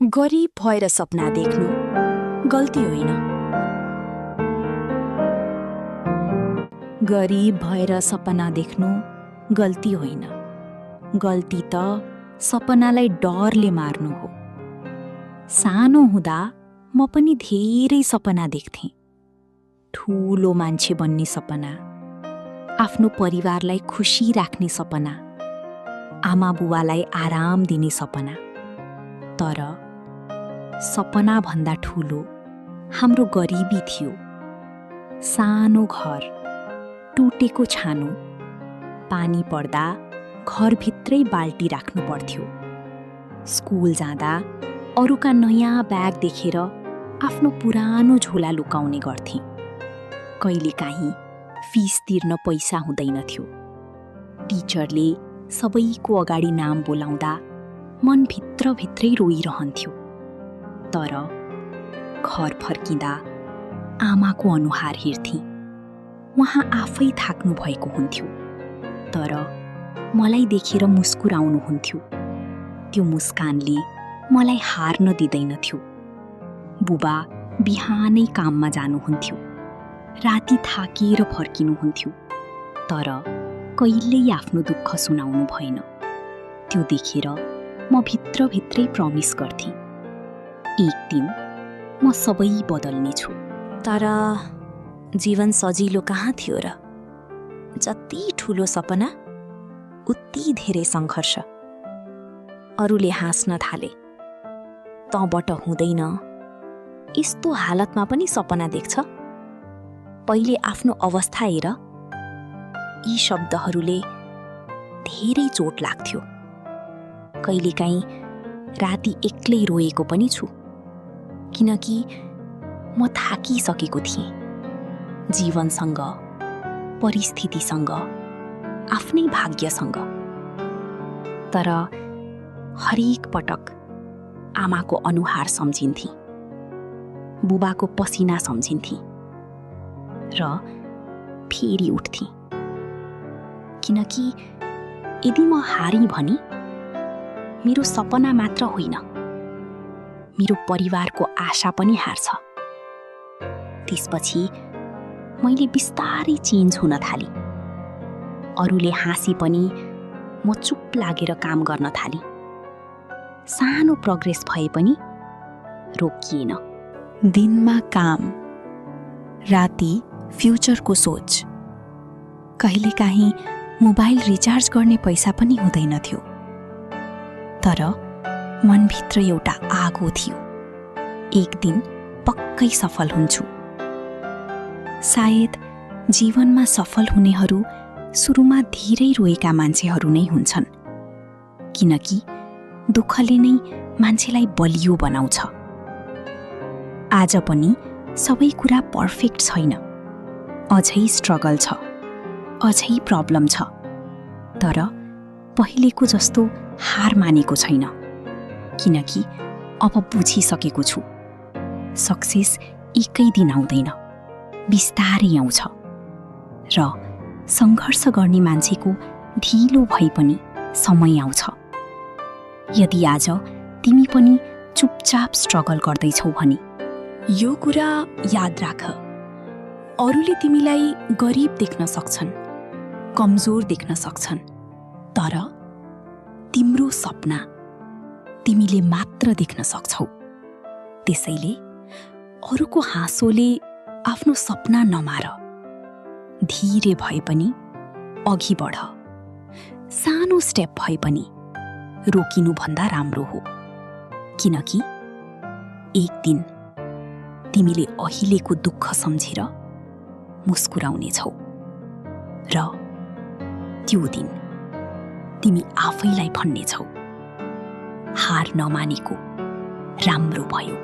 गरिब भएर सपना देख्नु गल्ती होइन। गरिब भएर सपना देख्नु गल्ती होइन। गल्ती त सपनालाई डरले मार्नु हो। सानो हुँदा म पनि धेरै सपना देख्थेँ। ठुलो मान्छे बन्ने सपना, आफ्नो परिवारलाई खुसी राख्ने सपना, आमा बुवालाई आराम दिने सपना। तर सपना भन्दा ठुलो हाम्रो गरिबी थियो। सानो घर, टुटेको छानो, पानी पर्दा घरभित्रै बाल्टी राख्नु पर्थ्यो। स्कुल जाँदा अरूका नयाँ ब्याग देखेर आफ्नो पुरानो झोला लुकाउने गर्थे। कहिलेकाहीँ फिस तिर्न पैसा हुँदैनथ्यो। टिचरले सबैको अगाडि नाम बोलाउँदा मन भित्रभित्रै रोइरहन्थ्यो। तर घर फर्किँदा आमाको अनुहार हेर्थेँ। उहाँ आफै थाक्नु भएको हुन्थ्यो, तर मलाई देखेर मुस्कुराउनुहुन्थ्यो। त्यो मुस्कानले मलाई हार्न दिँदैनथ्यो। बुबा बिहानै काममा जानुहुन्थ्यो, राति थाकेर फर्किनुहुन्थ्यो, तर कहिल्यै आफ्नो दुःख सुनाउनु भएन। त्यो देखेर म भित्रभित्रै प्रमिस गर्थेँ, एक दिन म सबै बदल्नेछु। तर जीवन सजिलो कहाँ थियो र? जति ठुलो सपना उति धेरै सङ्घर्ष। अरूले हाँस्न थाले, तँबाट हुँदैन, यस्तो हालतमा पनि सपना देख्छ, पहिले आफ्नो अवस्था हेर। यी शब्दहरूले धेरै चोट लाग्थ्यो। कहिलेकाहीँ राति एक्लै रोएको पनि छु, किनकि म थाकिसकेको थिएँ। जीवनसँग, परिस्थितिसँग, आफ्नै भाग्यसँग। तर हरेक पटक आमाको अनुहार सम्झिन्थेँ, बुबाको पसिना सम्झिन्थेँ र फेरि उठ्थेँ। किनकि यदि म हारेँ भने मेरो सपना मात्र होइन, मेरो परिवारको आशा पनि हार्छ। त्यसपछि मैले बिस्तारै चेन्ज हुन थालेँ। अरूले हाँसी पनि म चुप लागेर काम गर्न थालेँ। सानो प्रोग्रेस भए पनि रोकिएन। दिनमा काम, राति फ्युचरको सोच। कहिलेकाहीँ मोबाइल रिचार्ज गर्ने पैसा पनि हुँदैनथ्यो, तर मनभित्र एउटा आगो थियो, एक दिन पक्कै सफल हुन्छु। सायद जीवनमा सफल हुनेहरू सुरुमा धेरै रोएका मान्छेहरू नै हुन्छन्, किनकि दुःखले नै मान्छेलाई बलियो बनाउँछ। आज पनि सबै कुरा पर्फेक्ट छैन, अझै स्ट्रगल छ, अझै प्रब्लम छ, तर पहिलेको जस्तो हार मानेको छैन, किनकि अब बुझिसकेको छु, सक्सेस एकै दिन आउँदैन, बिस्तारै आउँछ र सङ्घर्ष गर्ने मान्छेको ढिलो भए पनि समय आउँछ। यदि आज तिमी पनि चुपचाप स्ट्रगल गर्दैछौ भने यो कुरा याद राख, अरूले तिमीलाई गरिब देख्न सक्छन्, कमजोर देख्न सक्छन्, तर तिम्रो सपना तिमीले मात्र देख्न सक्छौ। त्यसैले अरूको हाँसोले आफ्नो सपना नमार, धीरे भए पनि अघि बढ। सानो स्टेप भए पनि रोकिनुभन्दा राम्रो हो, किनकि एक दिन तिमीले अहिलेको दुःख सम्झेर मुस्कुराउनेछौ र त्यो दिन तिमी आफैलाई भन्नेछौ, हार नमानेको राम्रो भयो।